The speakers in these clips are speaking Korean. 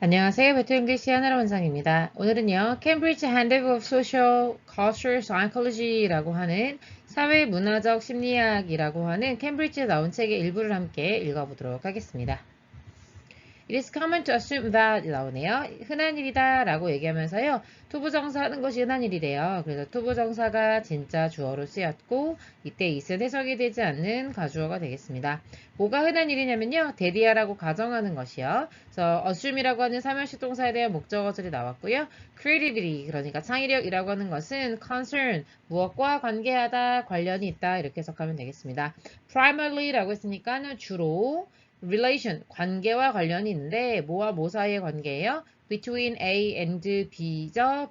안녕하세요. 베트 잉글리시 하나로 원상입니다. 오늘은요, Cambridge Handbook of Social Cultural Psychology라고 하는 사회 문화적 심리학이라고 하는 캠브리지에 나온 책의 일부를 함께 읽어보도록 하겠습니다. It is common to assume that 나오네요. 흔한 일이다 라고 얘기하면서요. 투부정사 하는 것이 흔한 일이래요. 그래서 투부정사가 진짜 주어로 쓰였고 이때 있은 해석이 되지 않는 가주어가 되겠습니다. 뭐가 흔한 일이냐면요. 대디아라고 가정하는 것이요. 그래서 assume이라고 하는 사명식 동사에 대한 목적어들이 나왔고요. creativity 그러니까 창의력이라고 하는 것은 concern 무엇과 관계하다 관련이 있다 이렇게 해석하면 되겠습니다. primarily 라고 했으니까 주로 relation, 관계와 관련이 있는데 뭐와 뭐 사이의 관계예요? between A and B죠.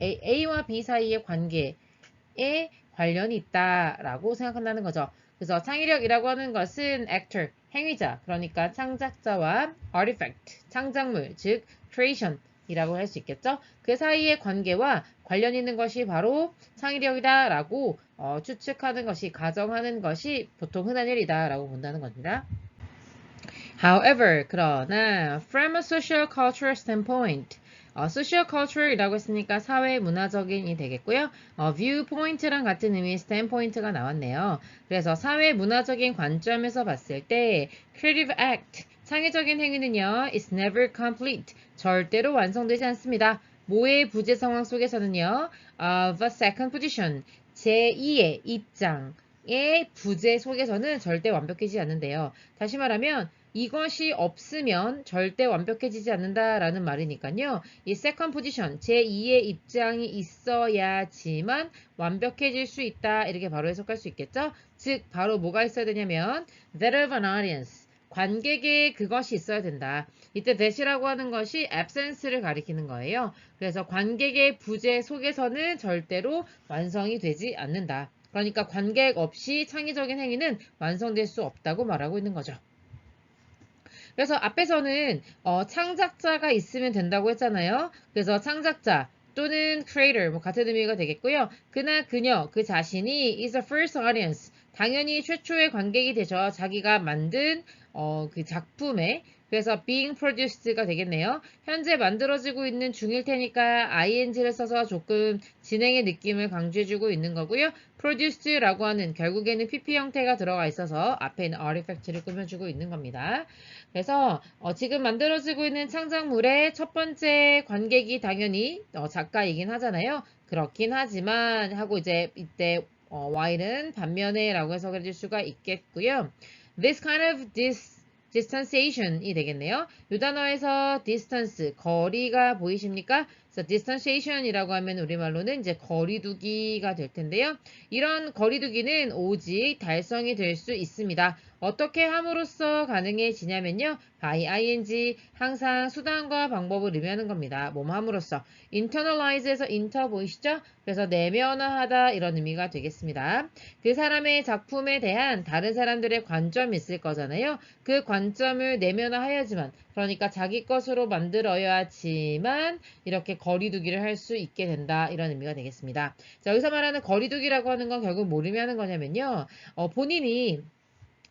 A와 B 사이의 관계에 관련이 있다라고 생각한다는 거죠. 그래서 창의력이라고 하는 것은 actor, 행위자, 그러니까 창작자와 artifact, 창작물, 즉 creation 이라고 할 수 있겠죠. 그 사이의 관계와 관련 있는 것이 바로 창의력이다라고 추측하는 것이, 가정하는 것이 보통 흔한 일이다라고 본다는 겁니다. However, 그러나 from a social cultural standpoint, social culture이라고 했으니까 사회 문화적인이 되겠고요. viewpoint랑 같은 의미의 standpoint가 나왔네요. 그래서 사회 문화적인 관점에서 봤을 때 creative act, 창의적인 행위는요, is never complete, 절대로 완성되지 않습니다. 뭐의 부재 상황 속에서는요, of a second position, 제2의 입장의 부재 속에서는 절대 완벽해지지 않는데요. 다시 말하면 이것이 없으면 절대 완벽해지지 않는다라는 말이니까요. 이 second position, 제2의 입장이 있어야지만 완벽해질 수 있다. 이렇게 바로 해석할 수 있겠죠? 즉, 바로 뭐가 있어야 되냐면 that of an audience, 관객의 그것이 있어야 된다. 이때 that이라고 하는 것이 absence를 가리키는 거예요. 그래서 관객의 부재 속에서는 절대로 완성이 되지 않는다. 그러니까 관객 없이 창의적인 행위는 완성될 수 없다고 말하고 있는 거죠. 그래서 앞에서는 창작자가 있으면 된다고 했잖아요. 그래서 창작자 또는 creator 뭐 같은 의미가 되겠고요. 그나 그녀 그 자신이 is the first audience. 당연히 최초의 관객이 되죠. 자기가 만든 그 작품에 그래서 being produced가 되겠네요. 현재 만들어지고 있는 중일 테니까 ing를 써서 조금 진행의 느낌을 강조해주고 있는 거고요. produced라고 하는 결국에는 pp 형태가 들어가 있어서 앞에 있는 artifact를 꾸며주고 있는 겁니다. 그래서 지금 만들어지고 있는 창작물의 첫 번째 관객이 당연히 작가이긴 하잖아요. 그렇긴 하지만 하고 이제 이때 while은 반면에 라고 해석해 줄 수가 있겠고요. This kind of distanciation이 되겠네요. 이 단어에서 distance, 거리가 보이십니까? 그래서 distanciation이라고 하면 우리말로는 이제 거리두기가 될 텐데요. 이런 거리두기는 오직 달성이 될 수 있습니다. 어떻게 함으로써 가능해지냐면요. by ing 항상 수단과 방법을 의미하는 겁니다. 뭐뭐 함으로써 internalize에서 inter 보이시죠? 그래서 내면화하다 이런 의미가 되겠습니다. 그 사람의 작품에 대한 다른 사람들의 관점이 있을 거잖아요. 그 관점을 내면화해야지만 그러니까 자기 것으로 만들어야지만 이렇게 거리두기를 할 수 있게 된다 이런 의미가 되겠습니다. 자, 여기서 말하는 거리두기라고 하는 건 결국 뭘 의미하는 거냐면요. 본인이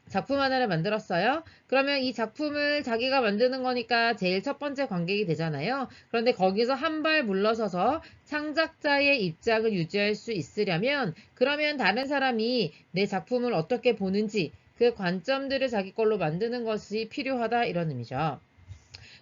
작품 하나를 만들었어요. 그러면 이 작품을 자기가 만드는 거니까 제일 첫 번째 관객이 되잖아요. 그런데 거기서 한 발 물러서서 창작자의 입장을 유지할 수 있으려면 그러면 다른 사람이 내 작품을 어떻게 보는지 그 관점들을 자기 걸로 만드는 것이 필요하다 이런 의미죠.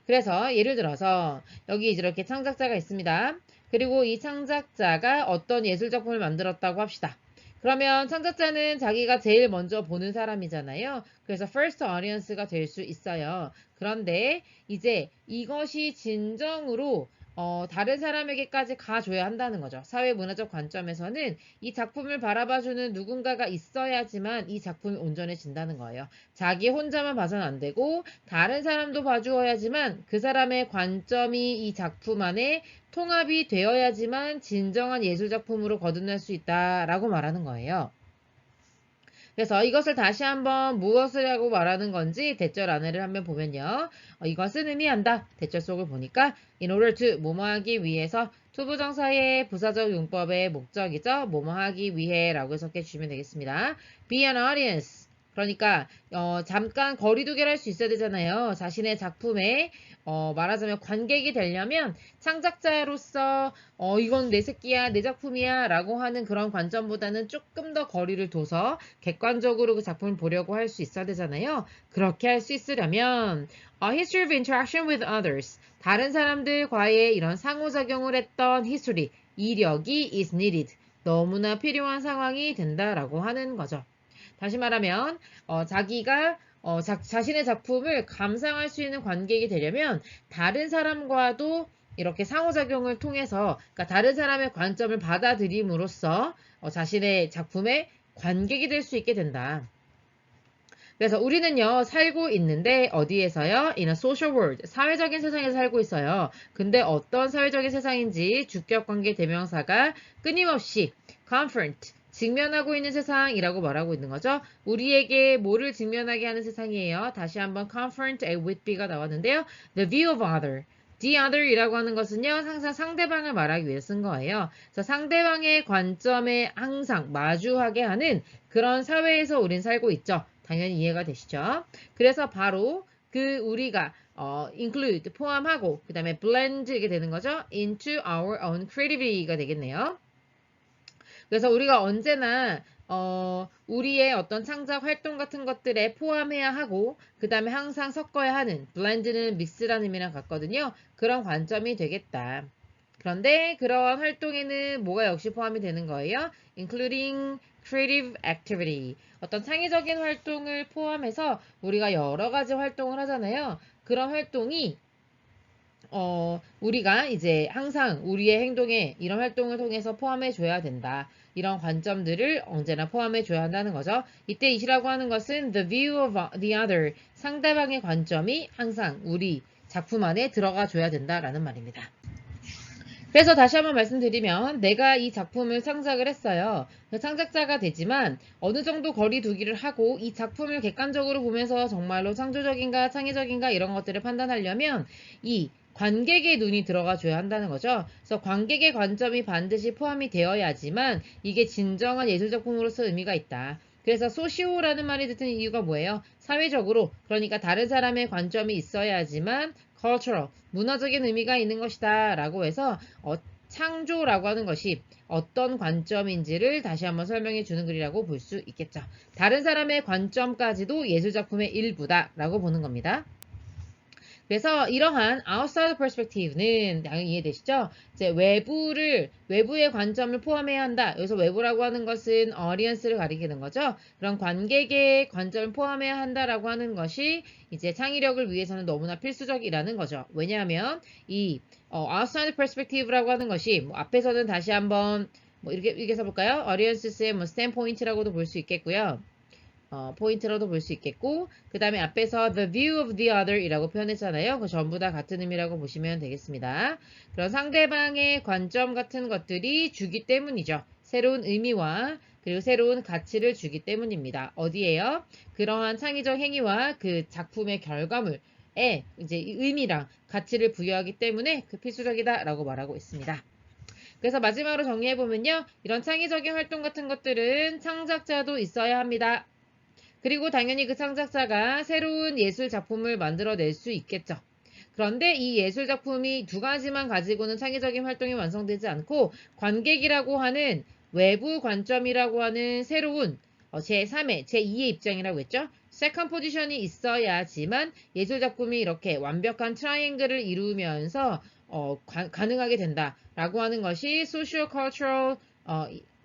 그래서 예를 들어서 여기 이렇게 창작자가 있습니다. 그리고 이 창작자가 어떤 예술작품을 만들었다고 합시다. 그러면 창작자는 자기가 제일 먼저 보는 사람이잖아요. 그래서 first audience가 될 수 있어요. 그런데 이제 이것이 진정으로 다른 사람에게까지 가줘야 한다는 거죠. 사회문화적 관점에서는 이 작품을 바라봐주는 누군가가 있어야지만 이 작품이 온전해진다는 거예요. 자기 혼자만 봐서는 안 되고 다른 사람도 봐주어야지만 그 사람의 관점이 이 작품 안에 통합이 되어야지만 진정한 예술작품으로 거듭날 수 있다라고 말하는 거예요. 그래서 이것을 다시 한번 무엇을 하고 말하는 건지 대절 안에를 한번 보면요. 이것은 의미한다. 대절 속을 보니까 in order to 뭐뭐하기 위해서 투부정사의 부사적 용법의 목적이죠. 뭐뭐하기 위해 라고 해석해 주시면 되겠습니다. be an audience 그러니까 잠깐 거리두기를 할 수 있어야 되잖아요. 자신의 작품에 말하자면 관객이 되려면 창작자로서 이건 내 새끼야, 내 작품이야 라고 하는 그런 관점보다는 조금 더 거리를 둬서 객관적으로 그 작품을 보려고 할 수 있어야 되잖아요. 그렇게 할 수 있으려면 history of interaction with others, 다른 사람들과의 이런 상호작용을 했던 history, 이력이 is needed, 너무나 필요한 상황이 된다라고 하는 거죠. 다시 말하면 자기가 자신의 작품을 감상할 수 있는 관객이 되려면 다른 사람과도 이렇게 상호작용을 통해서, 그러니까 다른 사람의 관점을 받아들임으로써 자신의 작품의 관객이 될 수 있게 된다. 그래서 우리는요, 살고 있는데 어디에서요? In a social world, 사회적인 세상에서 살고 있어요. 근데 어떤 사회적인 세상인지 주격관계 대명사가 끊임없이 confront, 직면하고 있는 세상이라고 말하고 있는 거죠. 우리에게 뭐를 직면하게 하는 세상이에요. 다시 한번 confront A with B가 나왔는데요. The view of other. The other이라고 하는 것은요, 항상 상대방을 말하기 위해 쓴 거예요. 그래서 상대방의 관점에 항상 마주하게 하는 그런 사회에서 우린 살고 있죠. 당연히 이해가 되시죠? 그래서 바로 그 우리가 include, 포함하고 그 다음에 blend 이게 되는 거죠. into our own creativity가 되겠네요. 그래서 우리가 언제나 우리의 어떤 창작 활동 같은 것들에 포함해야 하고 그 다음에 항상 섞어야 하는, blend는 mix라는 의미랑 같거든요. 그런 관점이 되겠다. 그런데 그러한 활동에는 뭐가 역시 포함이 되는 거예요? including creative activity. 어떤 창의적인 활동을 포함해서 우리가 여러 가지 활동을 하잖아요. 그런 활동이 우리가 이제 항상 우리의 행동에 이런 활동을 통해서 포함해 줘야 된다. 이런 관점들을 언제나 포함해 줘야 한다는 거죠. 이때 이시라고 하는 것은 the view of the other, 상대방의 관점이 항상 우리 작품 안에 들어가 줘야 된다라는 말입니다. 그래서 다시 한번 말씀드리면 내가 이 작품을 창작을 했어요. 창작자가 되지만 어느 정도 거리 두기를 하고 이 작품을 객관적으로 보면서 정말로 창조적인가 창의적인가 이런 것들을 판단하려면 이 관객의 눈이 들어가 줘야 한다는 거죠. 그래서 관객의 관점이 반드시 포함이 되어야지만 이게 진정한 예술작품으로서 의미가 있다. 그래서 소시오라는 말이 듣는 이유가 뭐예요? 사회적으로, 그러니까 다른 사람의 관점이 있어야지만 cultural, 문화적인 의미가 있는 것이다 라고 해서 창조라고 하는 것이 어떤 관점인지를 다시 한번 설명해 주는 글이라고 볼 수 있겠죠. 다른 사람의 관점까지도 예술작품의 일부다 라고 보는 겁니다. 그래서 이러한 outside perspective는 당연히 이해되시죠? 이제 외부의 관점을 포함해야 한다. 여기서 외부라고 하는 것은 audience를 가리키는 거죠. 그런 관객의 관점을 포함해야 한다라고 하는 것이 이제 창의력을 위해서는 너무나 필수적이라는 거죠. 왜냐하면 이 outside perspective라고 하는 것이 뭐 앞에서는 다시 한번 뭐 이렇게 써볼까요? audience의 뭐 standpoint라고도 볼 수 있겠고요. 포인트로도 볼 수 있겠고, 그 다음에 앞에서 the view of the other 이라고 표현했잖아요. 그 전부 다 같은 의미라고 보시면 되겠습니다. 그런 상대방의 관점 같은 것들이 주기 때문이죠. 새로운 의미와 그리고 새로운 가치를 주기 때문입니다. 어디에요? 그러한 창의적 행위와 그 작품의 결과물에 이제 의미랑 가치를 부여하기 때문에 그 필수적이다라고 말하고 있습니다. 그래서 마지막으로 정리해보면요. 이런 창의적인 활동 같은 것들은 창작자도 있어야 합니다. 그리고 당연히 그 창작자가 새로운 예술 작품을 만들어낼 수 있겠죠. 그런데 이 예술 작품이 두 가지만 가지고는 창의적인 활동이 완성되지 않고 관객이라고 하는 외부 관점이라고 하는 새로운 제3의, 제2의 입장이라고 했죠. 세컨 포지션이 있어야지만 예술 작품이 이렇게 완벽한 트라이앵글을 이루면서 가능하게 된다라고 하는 것이 소시오 컬처럴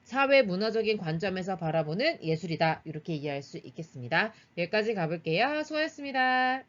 사회 문화적인 관점에서 바라보는 예술이다. 이렇게 이해할 수 있겠습니다. 여기까지 가볼게요. 수고하셨습니다.